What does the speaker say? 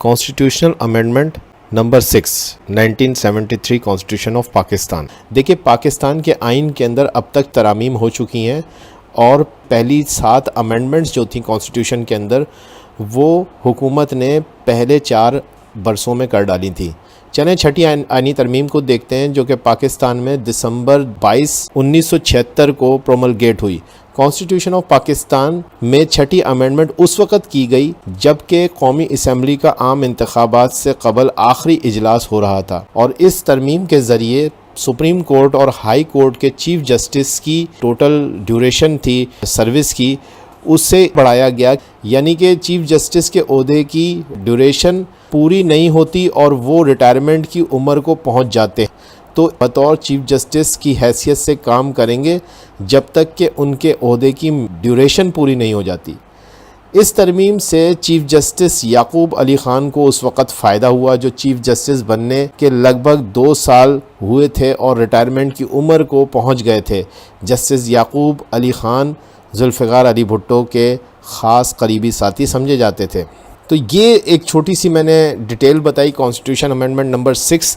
Constitutional amendment number 6 1973 constitution of Pakistan. دیکھیے پاکستان کے آئین کے اندر اب تک ترامیم ہو چکی ہیں اور پہلی 7 امینڈمنٹس جو تھیں کانسٹیٹیوشن کے اندر وہ حکومت نے پہلے 4 برسوں میں کر ڈالی تھی. چلیں چھٹی آئینی ترمیم کو دیکھتے ہیں جو کہ پاکستان میں دسمبر 22 1976 کو پروملگیٹ ہوئی. کانسٹیٹیوشن آف پاکستان میں چھٹی امینڈمنٹ اس وقت کی گئی جبکہ قومی اسمبلی کا عام انتخابات سے قبل آخری اجلاس ہو رہا تھا، اور اس ترمیم کے ذریعے سپریم کورٹ اور ہائی کورٹ کے چیف جسٹس کی ٹوٹل ڈیوریشن تھی سروس کی اس سے بڑھایا گیا، یعنی کہ چیف جسٹس کے عہدے کی ڈیوریشن پوری نہیں ہوتی اور وہ ریٹائرمنٹ کی عمر کو پہنچ جاتے ہیں تو بطور چیف جسٹس کی حیثیت سے کام کریں گے جب تک کہ ان کے عہدے کی ڈیوریشن پوری نہیں ہو جاتی. اس ترمیم سے چیف جسٹس یعقوب علی خان کو اس وقت فائدہ ہوا جو چیف جسٹس بننے کے لگ بھگ 2 سال ہوئے تھے اور ریٹائرمنٹ کی عمر کو پہنچ گئے تھے. جسٹس یعقوب علی خان ذوالفقار علی بھٹو کے خاص قریبی ساتھی سمجھے جاتے تھے. تو یہ ایک چھوٹی سی میں نے ڈیٹیل بتائی کانسٹیٹیوشن امینڈمنٹ نمبر 6